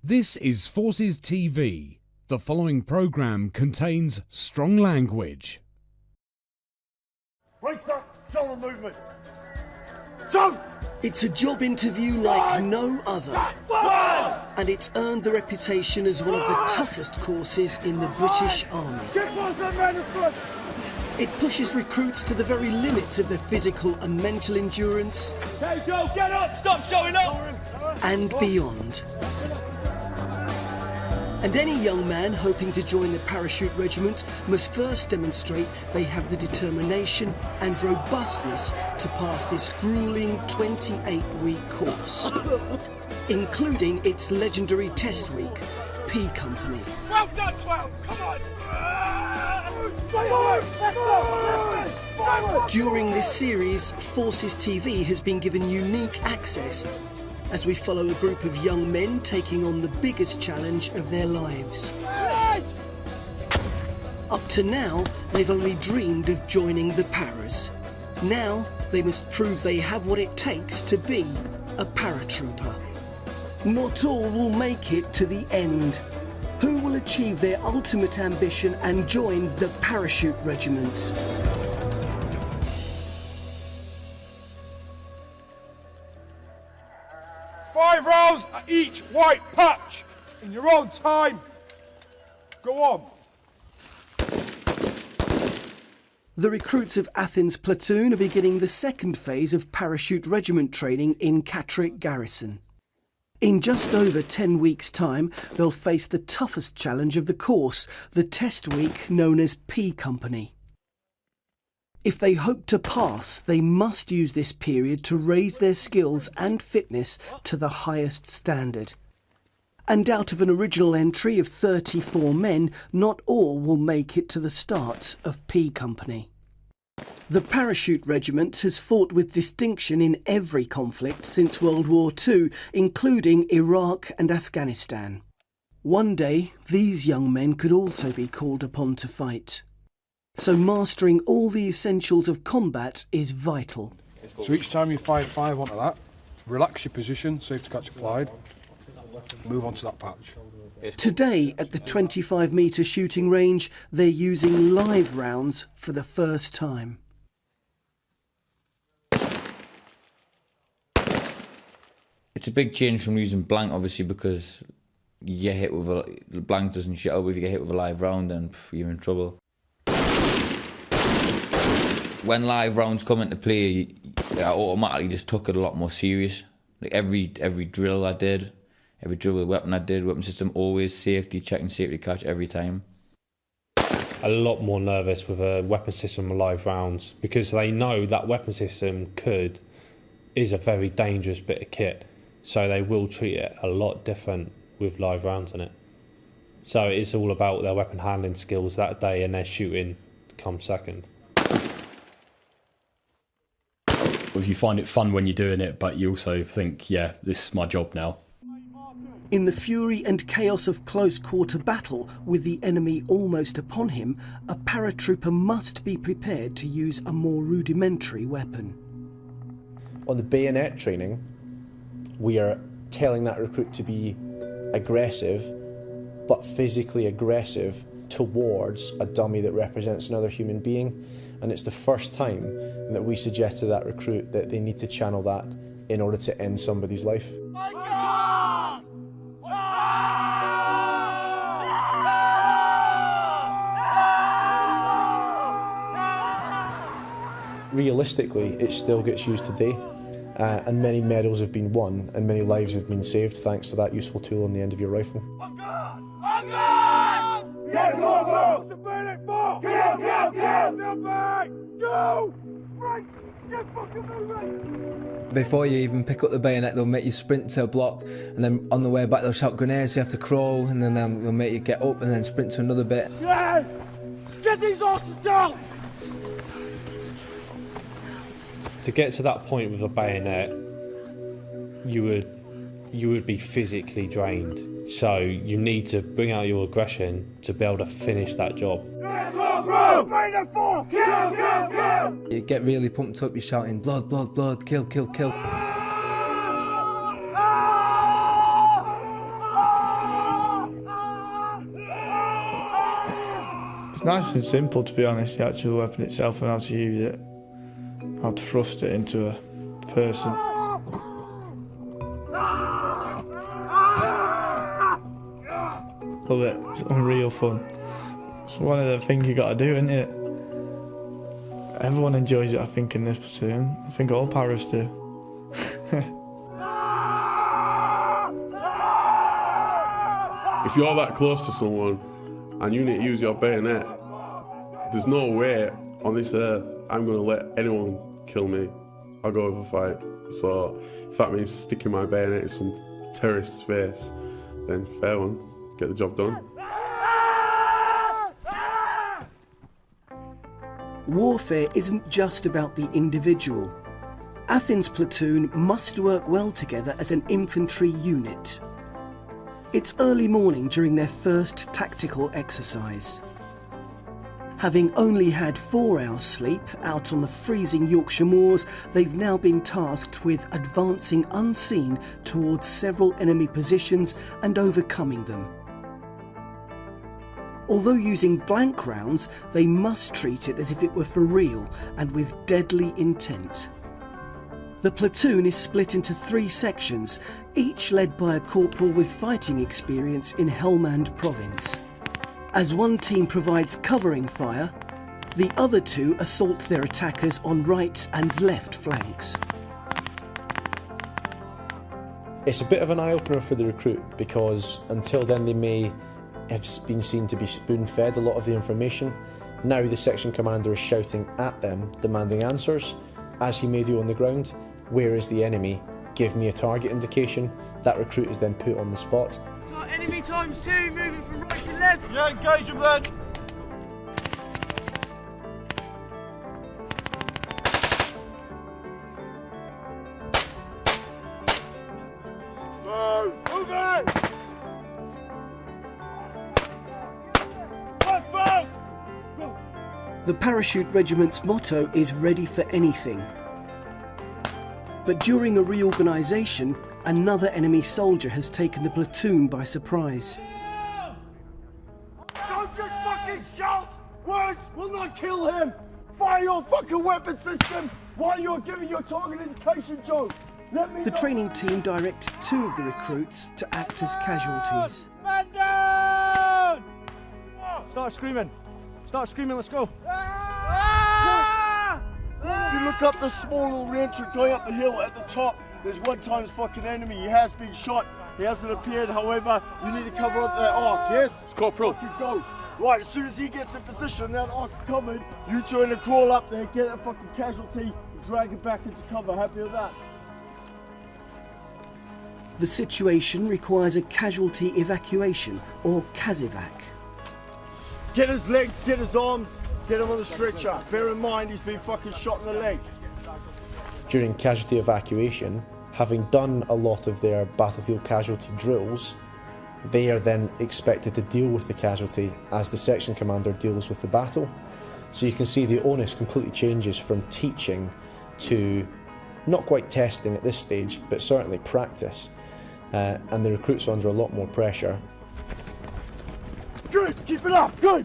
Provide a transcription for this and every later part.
This is Forces TV. The following programme contains strong language. Brace up, shoulder movement. Two. It's a job interview like no other. And it's earned the reputation as one of the toughest courses in the British Army. It pushes recruits to the very limits of their physical and mental endurance. Okay, Joe, get up, stop showing up! And beyond. And any young man hoping to join the parachute regiment must first demonstrate they have the determination and robustness to pass this gruelling 28-week course, including its legendary test week, P Company. Well done, 12, come on! During this series, Forces TV has been given unique access as we follow a group of young men taking on the biggest challenge of their lives. Up to now, they've only dreamed of joining the paras. Now, they must prove they have what it takes to be a paratrooper. Not all will make it to the end. Who will achieve their ultimate ambition and join the parachute regiment? Five rounds at each white patch, in your own time. Go on. The recruits of Athens Platoon are beginning the second phase of parachute regiment training in Catterick Garrison. In just over 10 weeks' time, they'll face the toughest challenge of the course, the test week known as P Company. If they hope to pass, they must use this period to raise their skills and fitness to the highest standard. And out of an original entry of 34 men, not all will make it to the start of P Company. The Parachute Regiment has fought with distinction in every conflict since World War II, including Iraq and Afghanistan. One day, these young men could also be called upon to fight. So mastering all the essentials of combat is vital. So each time you fire 5 onto that, relax your position, safe to catch applied, move on to that patch. Today, at the 25-metre shooting range, they're using live rounds for the first time. It's a big change from using blank, obviously, because you get hit with a blank doesn't shoot out. If you get hit with a live round, then you're in trouble. When live rounds come into play, I automatically just took it a lot more serious. Like every drill I did, every drill with a weapon I did, weapon system always safety check and safety catch every time. A lot more nervous with a weapon system with live rounds because they know that weapon system is a very dangerous bit of kit, so they will treat it a lot different with live rounds in it. So it's all about their weapon handling skills that day, and their shooting comes second. If you find it fun when you're doing it, but you also think, yeah, this is my job now. In the fury and chaos of close-quarter battle, with the enemy almost upon him, a paratrooper must be prepared to use a more rudimentary weapon. On the bayonet training, we are telling that recruit to be aggressive, but physically aggressive towards a dummy that represents another human being. And it's the first time that we suggest to that recruit that they need to channel that in order to end somebody's life. Realistically, it still gets used today, and many medals have been won and many lives have been saved thanks to that useful tool on the end of your rifle. Yes, go! Go! Right! Get fucking moving! Before you even pick up the bayonet, they'll make you sprint to a block, and then on the way back they'll shout grenades, so you have to crawl, and then they'll make you get up and then sprint to another bit. Yeah! Get these horses down! To get to that point with a bayonet, you would be physically drained. So you need to bring out your aggression to be able to finish that job. You get really pumped up, you're shouting blood, blood, blood, kill, kill, kill. It's nice and simple, to be honest, the actual weapon itself and how to use it, how to thrust it into a person. Love it, it's unreal fun. It's one of the things you got to do, isn't it? Everyone enjoys it, I think, in this platoon. I think all paras do. If you're that close to someone and you need to use your bayonet, there's no way on this earth I'm going to let anyone kill me. I'll go with a fight. So if that means sticking my bayonet in some terrorist's face, then fair one, get the job done. Warfare isn't just about the individual. Athens platoon must work well together as an infantry unit. It's early morning during their first tactical exercise. Having only had 4 hours sleep out on the freezing Yorkshire moors, they've now been tasked with advancing unseen towards several enemy positions and overcoming them. Although using blank rounds, they must treat it as if it were for real and with deadly intent. The platoon is split into 3 sections, each led by a corporal with fighting experience in Helmand province. As one team provides covering fire, the other 2 assault their attackers on right and left flanks. It's a bit of an eye-opener for the recruit because until then they may have been seen to be spoon-fed a lot of the information. Now the section commander is shouting at them, demanding answers, as he may do on the ground. Where is the enemy? Give me a target indication. That recruit is then put on the spot. Enemy ×2, moving from right to left. Yeah, engage them then. Move it! The parachute regiment's motto is ready for anything. But during a reorganisation, another enemy soldier has taken the platoon by surprise. Don't just fucking shout! Words will not kill him! Fire your fucking weapon system while you're giving your target indication, Joe! The training team directs 2 of the recruits to act as casualties. Man down! Start screaming, let's go. If you look up the small little re-entry going up the hill at the top, there's 1 times fucking enemy. He has been shot. He hasn't appeared. However, you need to cover up that arc, yes? Corporal. Fucking go. Right, as soon as he gets in position, that arc's covered. You 2 are going to crawl up there, get that fucking casualty, and drag it back into cover. Happy with that? The situation requires a casualty evacuation, or CASEVAC. Get his legs, get his arms, get him on the stretcher. Bear in mind, he's been fucking shot in the leg. During casualty evacuation, having done a lot of their battlefield casualty drills, they are then expected to deal with the casualty as the section commander deals with the battle. So you can see the onus completely changes from teaching to not quite testing at this stage, but certainly practice. And the recruits are under a lot more pressure. Good, keep it up, good!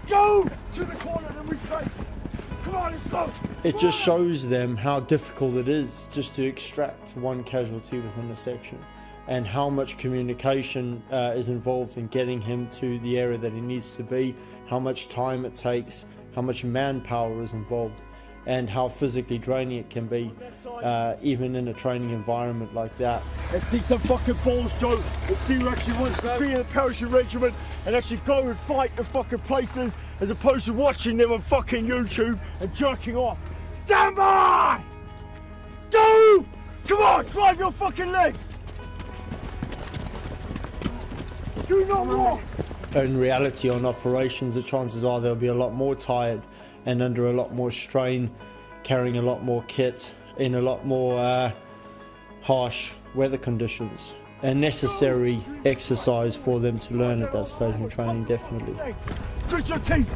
Go! To the corner and retrace. Come on, let's go! It just shows them how difficult it is just to extract 1 casualty within a section, and how much communication is involved in getting him to the area that he needs to be, how much time it takes, how much manpower is involved, and how physically draining it can be, even in a training environment like that. Let's see some fucking balls, Joe. Let's see who actually wants to be in the parachute regiment and actually go and fight in fucking places as opposed to watching them on fucking YouTube and jerking off. Stand by! Go! Come on, drive your fucking legs! Do not walk! In reality, on operations, the chances are they'll be a lot more tired and under a lot more strain, carrying a lot more kit in a lot more harsh weather conditions. A necessary exercise for them to learn at that stage in training, definitely. Grit your teeth!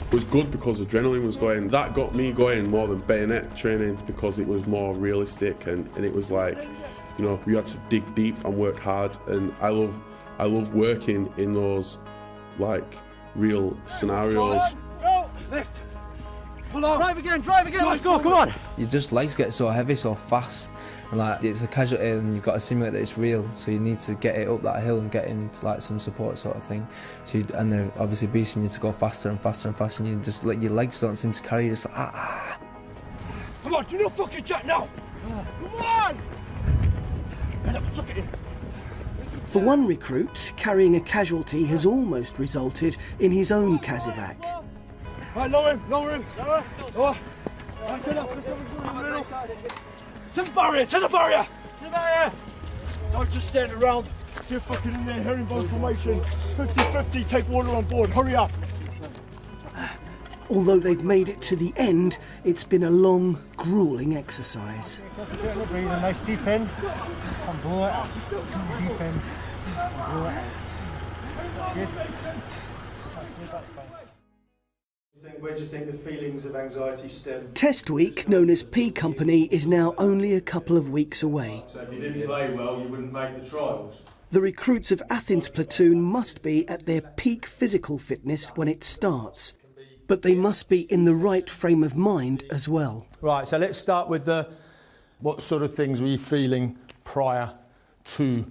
It was good because adrenaline was going. That got me going more than bayonet training because it was more realistic and it was like, you know, you had to dig deep and work hard. And I love working in those like real scenarios. Go! Lift! Pull on! Drive again, let's go, come on! Your just legs get so heavy so fast, and like it's a casualty and you've got to simulate that it's real, so you need to get it up that hill and get into like some support sort of thing. So and they're obviously boosting you to go faster and faster and faster, and you just like your legs don't seem to carry you, just like Come on, do no fucking chat now! Come on! Suck it in. For one recruit, carrying a casualty has almost resulted in his own casevac. Right, lower him! Lower! Right, get up, to the barrier! To the barrier! Don't just stand around. Get fucking in there, herringbone formation. 50-50, take water on board, hurry up! Although they've made it to the end, it's been a long, gruelling exercise. Breathe a nice deep in, and blow it out. Deep in, and blow it out. Good. That's fine. Where do you think the feelings of anxiety stem? Test week, known as P Company, is now only a couple of weeks away. So if you didn't play well, you wouldn't make the trials? The recruits of Athens Platoon must be at their peak physical fitness when it starts. But they must be in the right frame of mind as well. Right, so let's start with what sort of things were you feeling prior to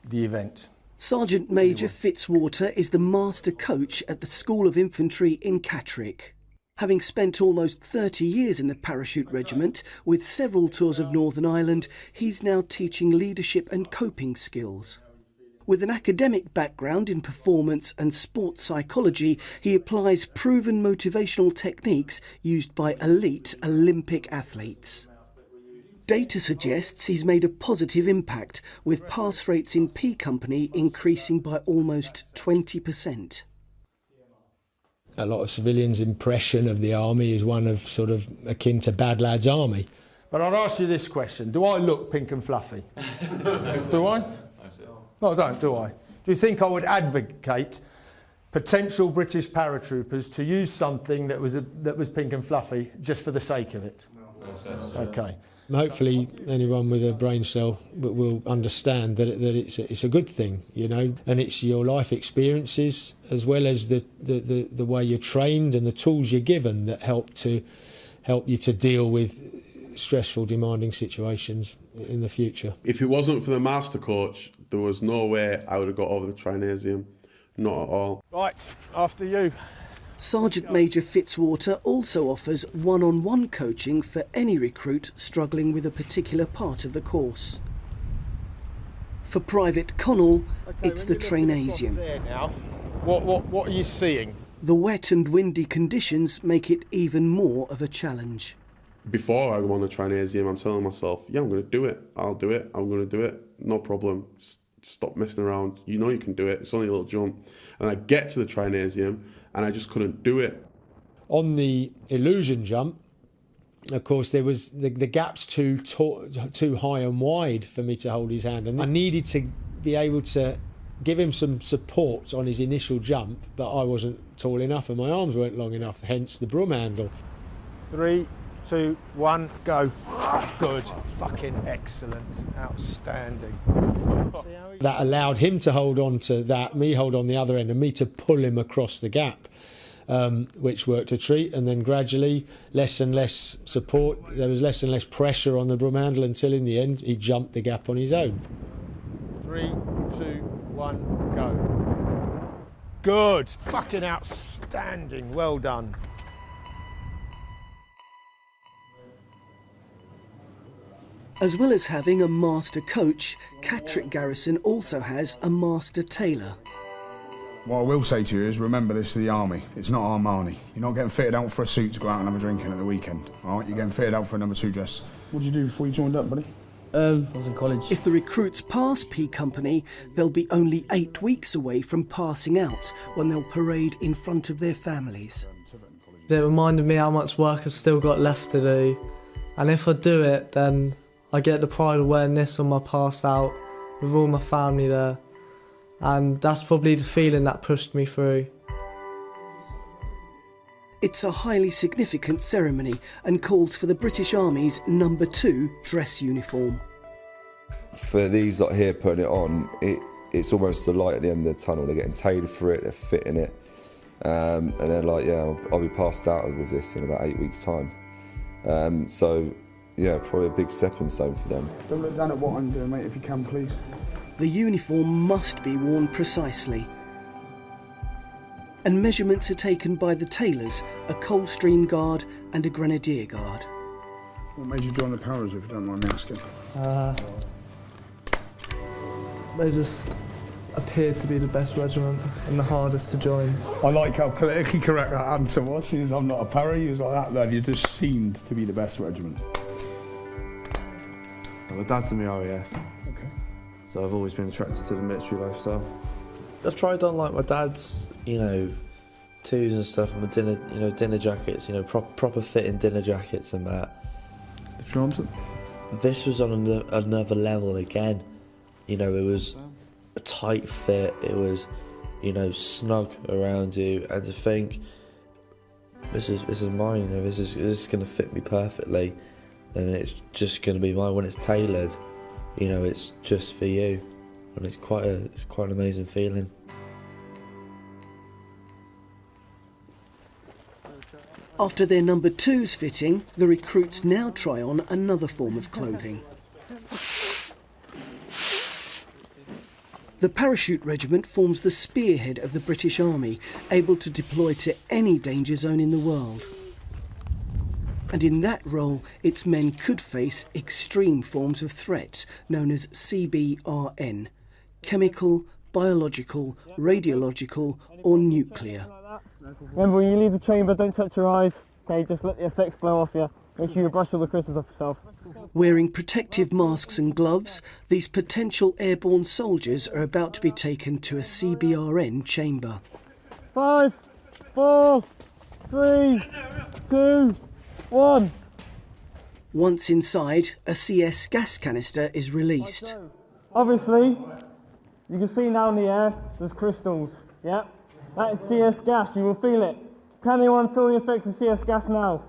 the event? Sergeant Major Fitzwater is the master coach at the School of Infantry in Catterick. Having spent almost 30 years in the parachute regiment with several tours of Northern Ireland, he's now teaching leadership and coping skills. With an academic background in performance and sports psychology, he applies proven motivational techniques used by elite Olympic athletes. Data suggests he's made a positive impact, with pass rates in P Company increasing by almost 20%. A lot of civilians' impression of the army is one of sort of akin to bad lads' army. But I'd ask you this question. Do I look pink and fluffy? Do I? No, I don't, do I? Do you think I would advocate potential British paratroopers to use something that was pink and fluffy just for the sake of it? Okay. Hopefully anyone with a brain cell will understand that it's a good thing, you know, and it's your life experiences as well as the way you're trained and the tools you're given that help you to deal with stressful, demanding situations in the future. If it wasn't for the master coach, there was no way I would have got over the Trinasium. Not at all. Right, after you. Sergeant Major Fitzwater also offers one-on-one coaching for any recruit struggling with a particular part of the course. For Private Connell, it's the Asium. What are you seeing? The wet and windy conditions make it even more of a challenge. Before I go on the Asium, I'm telling myself, yeah, I'm going to do it. I'll do it. I'm going to do it. No problem. Stop messing around. You know you can do it. It's only a little jump. And I get to the Asium and I just couldn't do it. On the illusion jump, of course, there was the gaps too high and wide for me to hold his hand, and I needed to be able to give him some support on his initial jump, but I wasn't tall enough and my arms weren't long enough, hence the broom handle. 3, 2, 1, go. Good. Fucking excellent. Outstanding. That allowed him to hold on to that, me hold on the other end, and me to pull him across the gap, which worked a treat. And then gradually, less and less support, there was less and less pressure on the broom handle until in the end, he jumped the gap on his own. 3, 2, 1, go. Good. Fucking outstanding. Well done. As well as having a master coach, Catterick Garrison also has a master tailor. What I will say to you is, remember, this is the army. It's not Armani. You're not getting fitted out for a suit to go out and have a drink in at the weekend. All right, you're getting fitted out for a number 2 dress. What did you do before you joined up, buddy? I was in college. If the recruits pass P Company, they'll be only 8 weeks away from passing out when they'll parade in front of their families. It reminded me how much work I've still got left to do. And if I do it, then I get the pride of wearing this on my pass out with all my family there. And that's probably the feeling that pushed me through. It's a highly significant ceremony and calls for the British Army's number 2 dress uniform. For these lot here putting it on, it's almost the light at the end of the tunnel. They're getting tailored for it, they're fitting it, and they're like, yeah, I'll be passed out with this in about 8 weeks' time. So, yeah, probably a big stepping stone for them. Don't look down at what I'm doing, mate, if you can, please. The uniform must be worn precisely. And measurements are taken by the tailors, a Coldstream Guard and a Grenadier Guard. What made you join the Powers, if you don't mind me asking? They just appeared to be the best regiment and the hardest to join. I like how politically correct that answer was. He was, I'm not a para, he was like that, lad. You just seemed to be the best regiment. Well, my dad's in the RAF. Okay. So I've always been attracted to the military lifestyle. I've tried on like my dad's, you know, twos and stuff, and my dinner, you know, dinner jackets, you know, proper fitting dinner jackets and that. This was on another level again. You know, it was a tight fit, it was, you know, snug around you, and to think, this is mine, you know, this is going to fit me perfectly, and it's just going to be mine when it's tailored. You know, it's just for you, and it's quite an amazing feeling. After their number 2's fitting, the recruits now try on another form of clothing. The Parachute Regiment forms the spearhead of the British Army, able to deploy to any danger zone in the world. And in that role, its men could face extreme forms of threats known as CBRN: chemical, biological, radiological or nuclear. Remember, when you leave the chamber, don't touch your eyes. Okay, just let the effects blow off you. Make sure you brush all the crystals off yourself. Wearing protective masks and gloves, these potential airborne soldiers are about to be taken to a CBRN chamber. 5, 4, 3, 2, 1. Once inside, a CS gas canister is released. Obviously, you can see now in the air, there's crystals, yeah? That is CS gas, you will feel it. Can anyone feel the effects of CS gas now?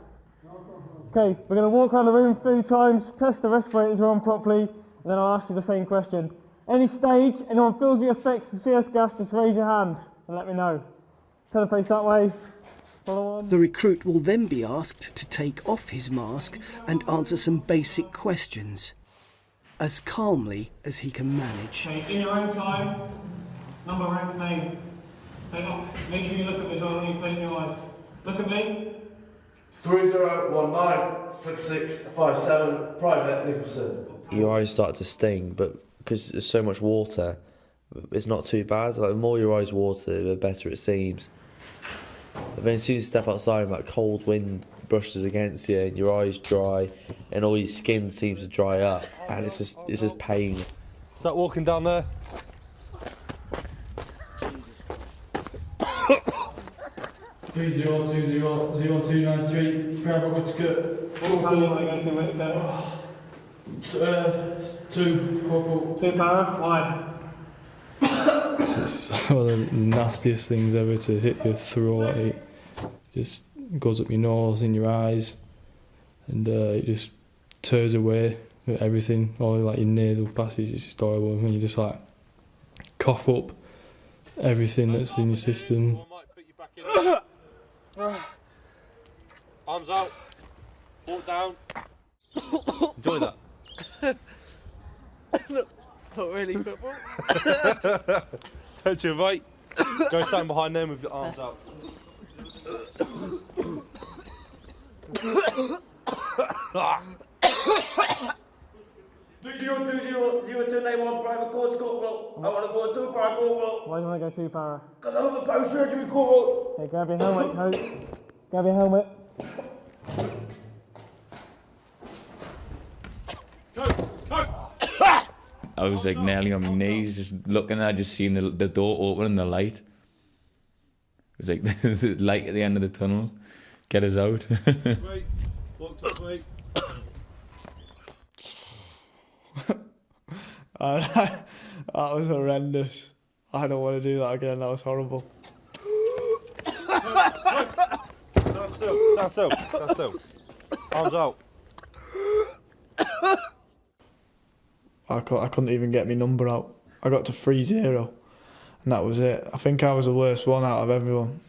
Okay, we're going to walk around the room 3 times, test the respirators are on properly, and then I'll ask you the same question. Any stage, anyone feels the effects of CS gas, just raise your hand and let me know. Turn the face that way. Follow on. The recruit will then be asked to take off his mask and answer some basic questions, as calmly as he can manage. Okay, in your own time, number, rank, name. Make sure you look at me, so when you close your eyes. Look at me. 30196657, Private Nicholson. Your eyes start to sting, but because there's so much water, it's not too bad. Like, the more your eyes water, the better it seems. But then as soon as you step outside, that cold wind brushes against you, and your eyes dry, and all your skin seems to dry up, and it's just pain. Start walking down there. 30200293, Bravo Whittaker. What battalion want to go to, Whittaker? 2, Corporal. 2 para, why? It's one of the nastiest things ever to hit your throat. It just goes up your nose, in your eyes, and it just tears away everything, all like your nasal passage. It's just horrible when you just like cough up everything that's in your system. Arms out. Walk down. Enjoy that. Not really football. Turn to your right. Go stand behind them with your arms out. 200291 Private Courts Corporal. I want to go 2 para, Corporal. Why do you want to go 2 para? Because I love the power surgery, Corporal. Okay, grab your helmet, coach. Grab your helmet. I was like nearly on my knees, just looking at, just seeing the door open and the light. It was like the light at the end of the tunnel. Get us out. Wait. Walk to the way. That was horrendous. I don't want to do that again, that was horrible. Stand still, stand still, stand still. Arms out. I couldn't even get my number out. I got to 3-0, and that was it. I think I was the worst one out of everyone.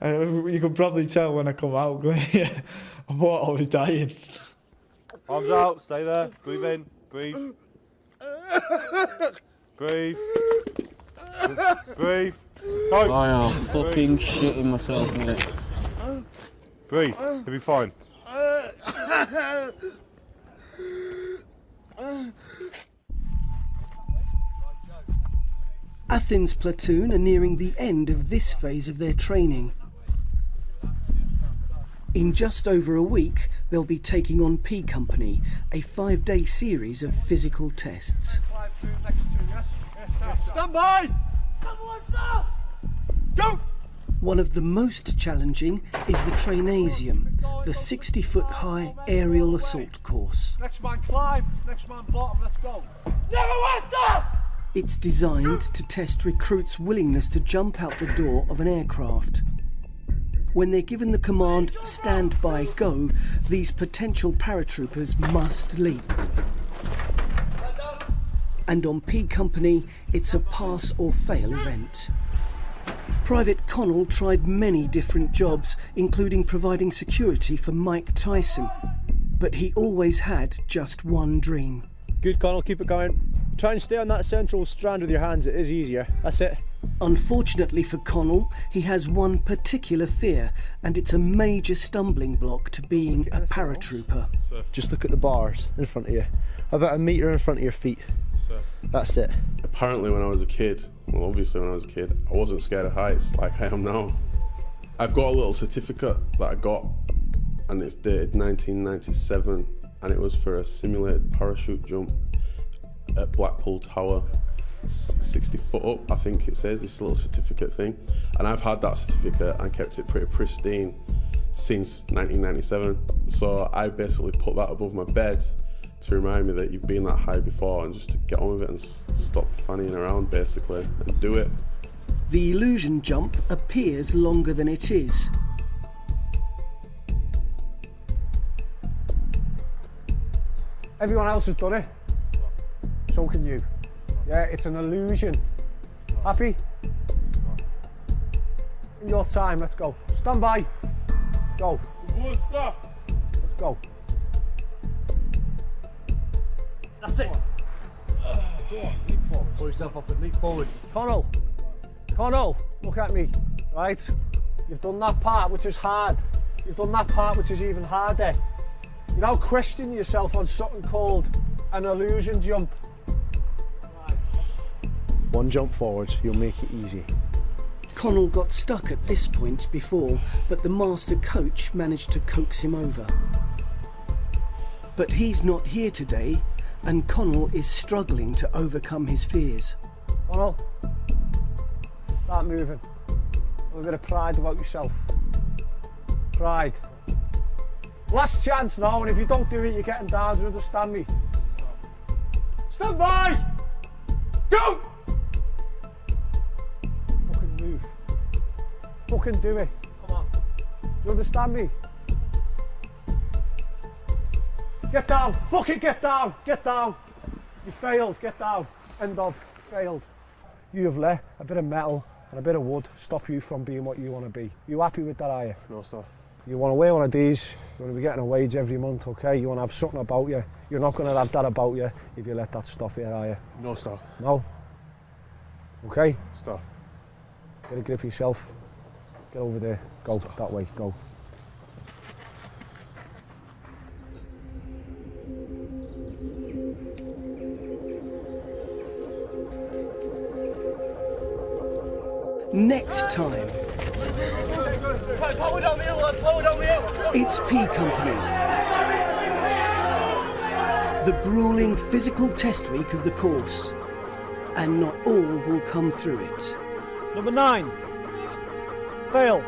You could probably tell when I come out, I thought I was dying. Arms out, stay there, breathe in, breathe. Breathe. Breathe. Go. I am fucking shitting myself, mate. Breathe, you'll be fine. Athens Platoon are nearing the end of this phase of their training. In just over a week, they'll be taking on P Company, a 5-day series of physical tests. Stand by! Go! One of the most challenging is the Asium, the 60-foot high aerial assault course. Next man climb, next man bottom, let's go. Never want to stop! It's designed to test recruits' willingness to jump out the door of an aircraft. When they're given the command, stand by, go, these potential paratroopers must leap. And on P Company, it's a pass or fail event. Private Connell tried many different jobs, including providing security for Mike Tyson. But he always had just one dream. Good, Connell, keep it going. Try and stay on that central strand with your hands, it is easier. That's it. Unfortunately for Connell, he has one particular fear, and it's a major stumbling block to being a paratrooper. Just look at the bars in front of you. About a metre in front of your feet. That's it. Apparently when I was a kid, well obviously when I was a kid, I wasn't scared of heights like I am now. I've got a little certificate that I got, and it's dated 1997, and it was for a simulated parachute jump at Blackpool Tower, 60 foot up, I think it says, this little certificate thing. And I've had that certificate and kept it pretty pristine since 1997. So I basically put that above my bed to remind me that you've been that high before, and just to get on with it and stop fannying around basically, and do it. The illusion jump appears longer than it is. Everyone else has done it. So can you. Yeah, it's an illusion. Happy? In your time, let's go. Stand by. Go. Good, stop. Let's go. That's it. Go on, leap forward. Pull yourself off and leap forward. Connell, look at me, right? You've done that part which is hard. You've done that part which is even harder. You now question yourself on something called an illusion jump. One jump forwards, you'll make it easy. Connell got stuck at this point before, but the master coach managed to coax him over. But he's not here today, and Connell is struggling to overcome his fears. Connell, start moving. Have a bit of pride about yourself. Pride. Last chance now, and if you don't do it, you're getting down, do you understand me? Stand by! Go! Fucking move. Fucking do it. Come on. You understand me? Get down. Fucking get down. Get down. You failed. Get down. End of. Failed. You have let a bit of metal and a bit of wood stop you from being what you want to be. You happy with that, are you? No stuff. You want to wear one of these, you're going to be getting a wage every month, okay? You want to have something about you. You're not going to have that about you if you let that stop you, are you? No stuff. No? Okay? Stuff. Get a grip of yourself. Get over there. Go. Stop. That way. Go. Next time, it's P Company. The grueling physical test week of the course, and not all will come through it. Number 9. Fail.